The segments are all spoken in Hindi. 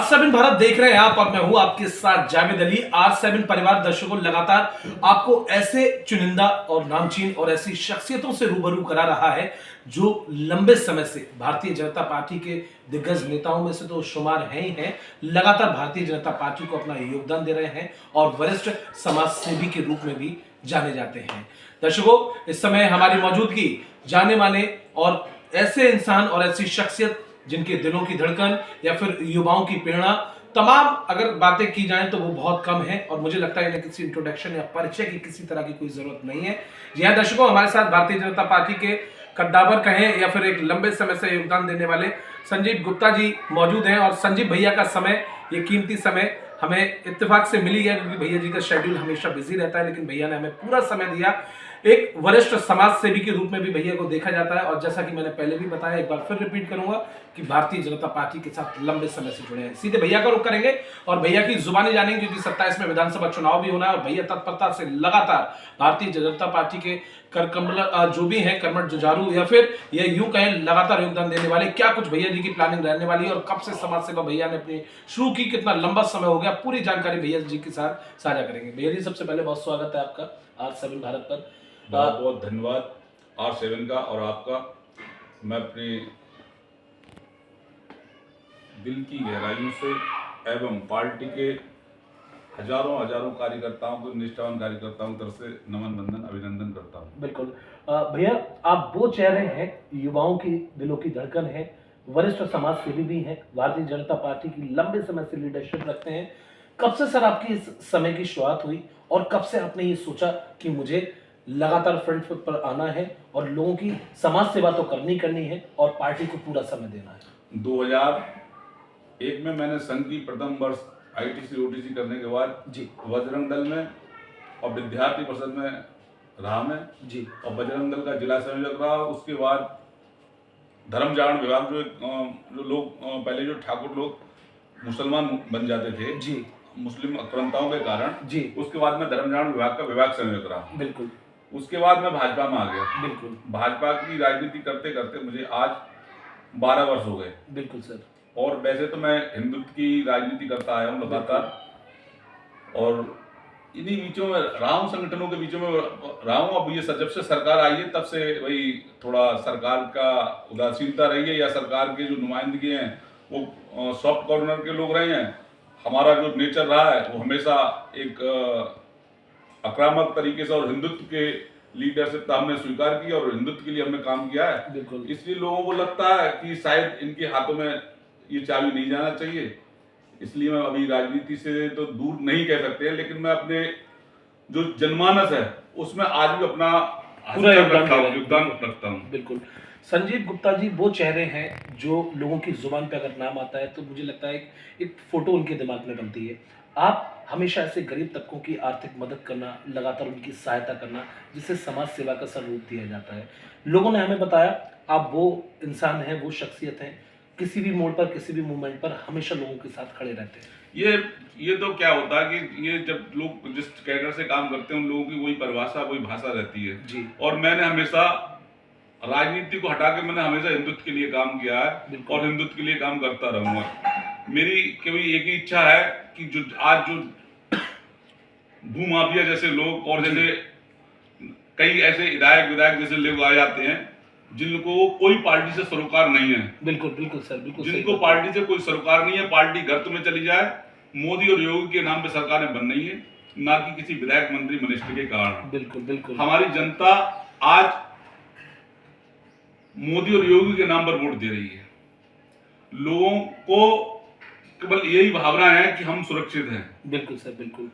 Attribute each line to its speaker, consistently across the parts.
Speaker 1: R7 भारत देख रहे हैं आप और मैं हूं आपके साथ जावेद अली। R7 परिवार दर्शकों लगातार आपको ऐसे चुनिंदा और नामचीन और ऐसी शख्सियतों से रूबरू करा रहा है जो लंबे समय से भारतीय जनता पार्टी के दिग्गज नेताओं में से तो शुमार हैं ही हैं, लगातार भारतीय जनता पार्टी को अपना योगदान दे रहे हैं और वरिष्ठ समाज सेवी के रूप में भी जाने जाते हैं। दर्शकों, इस समय हमारी मौजूदगी जाने माने और ऐसे इंसान और ऐसी शख्सियत जिनके दिलों की धड़कन या फिर युवाओं की प्रेरणा तमाम अगर बातें की जाएं तो वो बहुत कम है और मुझे लगता है इन्हें किसी इंट्रोडक्शन या परिचय की किसी तरह की कोई जरूरत नहीं है। जी हाँ दर्शकों, हमारे साथ भारतीय जनता पार्टी के कद्दावर कहें या फिर एक लंबे समय से योगदान देने वाले संजीव गुप्ता जी मौजूद हैं। और संजीव भैया का समय, ये कीमती समय हमें इत्तेफाक से मिल गया क्योंकि भैया जी का शेड्यूल हमेशा बिजी रहता है, लेकिन भैया ने हमें पूरा समय दिया। एक वरिष्ठ समाज सेवी के रूप में भी भैया को देखा जाता है और जैसा कि मैंने पहले भी बताया, एक बार फिर रिपीट करूंगा कि भारतीय जनता पार्टी के साथ लंबे समय से जुड़े हैं। सीधे भैया का रुख करेंगे और भैया की जुबानी जानेंगे क्योंकि 27 में विधानसभा चुनाव भी होना है और भैया तत्परता से लगातार भारतीय जनता पार्टी के करकमल जो भी हैं, कर्मठ जुझारू या फिर ये यूं कहें लगातार योगदान देने वाले, क्या कुछ भैया जी की प्लानिंग रहने वाली है और कब से समाज सेवा भैया ने अपनी शुरू की, कितना लंबा समय हो गया, पूरी जानकारी भैया जी के साथ साझा करेंगे। भैया जी सबसे पहले बहुत स्वागत है आपका R7 भारत पर।
Speaker 2: बहुत बहुत धन्यवाद R7 का और आपका। मैं अपने दिल की गहराइयों से एवं पार्टी के हजारों हजारों कार्यकर्ताओं को, निष्ठावान कार्यकर्ताओं की तरफ से नमन बंदन अभिनंदन करता हूँ।
Speaker 1: बिल्कुल भैया, आप वो चेहरे हैं, युवाओं की दिलों की धड़कन है, वरिष्ठ समाज सेवी भी हैं, भारतीय जनता पार्टी की लंबे समय से लीडरशिप रखते हैं। कब से सर आपकी इस समय की शुरुआत हुई और कब से आपने ये सोचा कि मुझे लगातार फ्रंट पर आना है और लोगों की समाज सेवा तो करनी है और पार्टी को पूरा समय देना है?
Speaker 2: 2001 में मैंने संघ की प्रथम वर्ष ITC OTC करने के बाद
Speaker 1: जी
Speaker 2: बजरंग दल में और विद्यार्थी परिषद में रहा मैं
Speaker 1: जी,
Speaker 2: और बजरंग दल का जिला संयोजक रहा। उसके बाद धर्म जागरण विभाग जो लोग पहले जो ठाकुर लोग मुसलमान बन जाते थे
Speaker 1: जी
Speaker 2: मुस्लिम आक्रांताओं के कारण
Speaker 1: जी,
Speaker 2: उसके बाद मैं धर्म जागरण विभाग का विभाग संयोजक रहा।
Speaker 1: बिल्कुल
Speaker 2: उसके बाद मैं भाजपा में आ गया।
Speaker 1: बिल्कुल
Speaker 2: भाजपा की राजनीति करते करते मुझे आज 12 वर्ष हो गए।
Speaker 1: बिल्कुल सर।
Speaker 2: और वैसे तो मैं हिंदुत्व की राजनीति करता आया हूँ लगातार और इन्हीं बीचों में रहा हूँ, संगठनों के बीचों में रहा हूँ। अब ये जब से सरकार आई है तब से वही थोड़ा सरकार का उदासीनता रही है या सरकार के जो नुमाइंदगी हैं वो सॉफ्ट कॉर्नर के लोग रहे हैं। हमारा जो नेचर रहा है वो हमेशा एक आक्रामक तरीके से और हिंदुत्व के लीडरशिप हमने स्वीकार की और हिंदुत्व के लिए हमने काम किया है।
Speaker 1: बिल्कुल,
Speaker 2: इसलिए लोगों को लगता है कि शायद इनके हाथों में ये चाबी नहीं जाना चाहिए। इसलिए मैं अभी राजनीति से तो दूर नहीं कह सकते, लेकिन मैं अपने जो जनमानस है उसमें आज भी अपना
Speaker 1: पूरा
Speaker 2: योगदान रखता हूँ।
Speaker 1: बिल्कुल। संजीव गुप्ता जी वो चेहरे हैं जो लोगों की जुबान पे अगर नाम आता है तो मुझे लगता है एक फोटो उनके दिमाग में बनती है। आप हमेशा ऐसे गरीब तबकों की आर्थिक मदद करना, लगातार उनकी सहायता करना, जिससे समाज सेवा का स्वरूप दिया जाता है। लोगों ने हमें बताया आप वो इंसान हैं, वो शख्सियत हैं, किसी भी मोड़ पर, किसी भी मूवमेंट पर हमेशा लोगों के साथ खड़े रहते हैं।
Speaker 2: ये तो क्या होता है कि ये जब लोग जिस कैडर से काम करते हैं उन लोगों की वही परिभाषा, वही भाषा रहती है
Speaker 1: जी।
Speaker 2: और मैंने हमेशा राजनीति को हटा के मैंने हमेशा हिंदुत्व के लिए काम किया है और हिंदुत्व के लिए काम करता रहूंगा। मेरी केवल एक ही इच्छा है कि जो आज जो भूमाफिया जैसे लोग और जैसे कई ऐसे विधायक जैसे लोग आ जाते हैं जिनको कोई पार्टी से सरोकार नहीं है।
Speaker 1: बिल्कुल बिल्कुल सर, बिल्कुल
Speaker 2: जिनको पार्टी से कोई सरोकार नहीं है, पार्टी गर्त में चली जाए, मोदी और योगी के नाम पे सरकारें बन रही है, ना कि किसी विधायक मंत्री मिनिस्टर के कारण।
Speaker 1: बिल्कुल बिल्कुल,
Speaker 2: हमारी जनता आज मोदी और योगी के नाम पर वोट दे रही है। लोगों को केवल यही भावना है कि हम सुरक्षित हैं।
Speaker 1: बिल्कुल सर, बिल्कुल।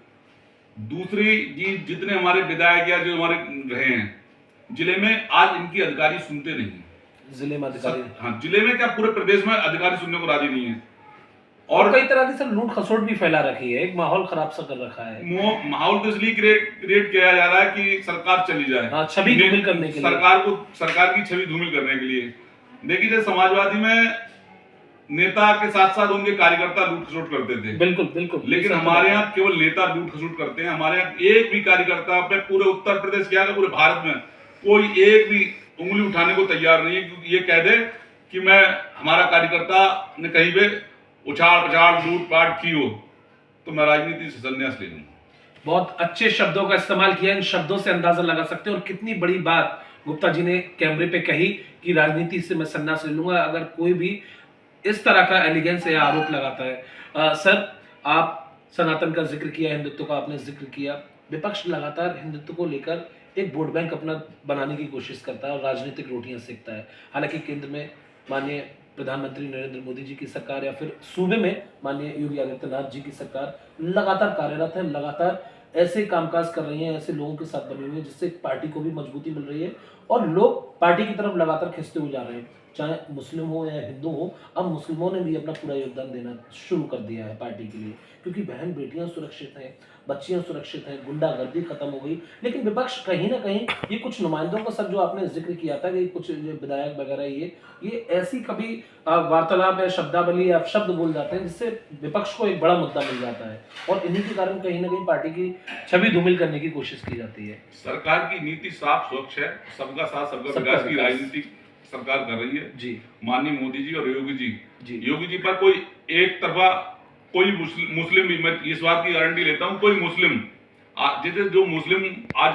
Speaker 2: दूसरी जी, जितने हमारे विधायक या जो हमारे रहे हैं जिले में, आज इनकी अधिकारी सुनते नहीं।
Speaker 1: जिले में अधिकारी,
Speaker 2: हाँ, जिले में क्या पूरे प्रदेश में अधिकारी सुनने को राजी नहीं है
Speaker 1: और कई तरह की सर लूट खसोट भी फैला रखी है, एक माहौल खराब सा कर रखा है।
Speaker 2: माहौल तो इसलिए क्रिएट किया जा रहा है कि सरकार चली जाए।
Speaker 1: हाँ, छवि धूमिल करने के लिए,
Speaker 2: सरकार की छवि धूमिल करने के लिए। देखिए जैसे समाजवादी में नेता के साथ साथ उनके कार्यकर्ता लूट खसोट करते थे।
Speaker 1: बिल्कुल बिल्कुल,
Speaker 2: लेकिन हमारे यहाँ केवल नेता लूट खसोट करते हैं। हमारे यहाँ एक भी कार्यकर्ता पे पूरे उत्तर प्रदेश क्या पूरे भारत में कोई एक भी उंगली उठाने को तैयार नहीं है क्योंकि ये कह दे कि मैं हमारा कार्यकर्ता ने कहीं पे उछाल पछाड़ लूटपाट की हो तो मैं राजनीति से संन्यास ले लूँ।
Speaker 1: बहुत अच्छे शब्दों का इस्तेमाल किया। इन शब्दों से अंदाजा लगा सकते हैं और कितनी बड़ी बात गुप्ता जी ने कैमरे पे कही कि राजनीति से मैं संन्यास ले लूंगा अगर कोई भी इस तरह का एलिगेंस या आरोप लगाता है। सर, आप सनातन का जिक्र किया, हिंदुत्व का आपने जिक्र किया। विपक्ष लगातार हिंदुत्व को लेकर एक वोट बैंक अपना बनाने की कोशिश करता है और राजनीतिक रोटियां सेकता है। हालांकि केंद्र में माननीय प्रधानमंत्री नरेंद्र मोदी जी की सरकार या फिर सूबे में माननीय योगी आदित्यनाथ जी की सरकार लगातार कार्यरत है, लगातार ऐसे कामकाज कर रही है, ऐसे लोगों के साथ बनी हुई है जिससे पार्टी को भी मजबूती मिल रही है और लोग पार्टी की तरफ लगातार खिंचते हुए जा रहे हैं। चाहे मुस्लिम हो या हिंदू हो, अब मुस्लिमों ने भी अपना पूरा योगदान देना शुरू कर दिया है पार्टी के लिए, क्योंकि बहन बेटियां सुरक्षित हैं, बच्चियां सुरक्षित हैं, गुंडागर्दी खत्म हो गई। लेकिन विपक्ष कहीं ना कहीं ये कुछ नुमाइंदों का, सर जो आपने जिक्र किया था कि कुछ विधायक वगैरह ये ऐसी कभी वार्तालाप या शब्दावली या शब्द बोल जाते हैं जिससे विपक्ष को एक बड़ा मुद्दा मिल जाता है और इन्हीं के कारण कहीं ना कहीं पार्टी की छवि धूमिल करने की कोशिश की जाती है।
Speaker 2: सरकार की नीति साफ स्वच्छ है, सबका साथ सबका विकास की राजनीति सरकार कर रही है
Speaker 1: जी।
Speaker 2: माननीय मोदी जी और योगी
Speaker 1: जी।
Speaker 2: योगी जी पर कोई एक तरफा कोई मुस्लिम भी, मैं इस बात की गारंटी लेता हूं, कोई मुस्लिम जैसे जो मुस्लिम आज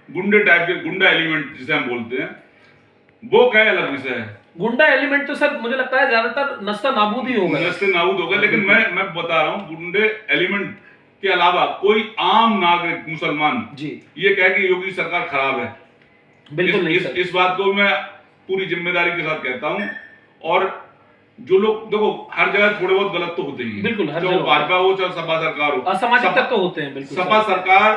Speaker 2: गुंडे टाइप के गुंडा एलिमेंट जिसे हम बोलते हैं वो क्या अलग विषय है।
Speaker 1: गुंडा एलिमेंट तो सर मुझे लगता है ज्यादातर नस्ता नाबूद ही होगा,
Speaker 2: नस्ते नाबूद होगा। लेकिन मैं बता रहा हूँ गुंडे एलिमेंट के अलावा कोई आम नागरिक मुसलमान
Speaker 1: जी
Speaker 2: ये कहे कि योगी सरकार खराब है,
Speaker 1: बिल्कुल नहीं सर।
Speaker 2: इस बात को मैं पूरी जिम्मेदारी के साथ कहता हूं। और जो लोग देखो हर जगह थोड़े बहुत गलत तो होते ही हैं,
Speaker 1: बिल्कुल हर
Speaker 2: चाहे
Speaker 1: जगह
Speaker 2: भाजपा हो चाहे सपा सरकार हो,
Speaker 1: असामाजिक तत्व होते हैं, बिल्कुल
Speaker 2: सपा सरकार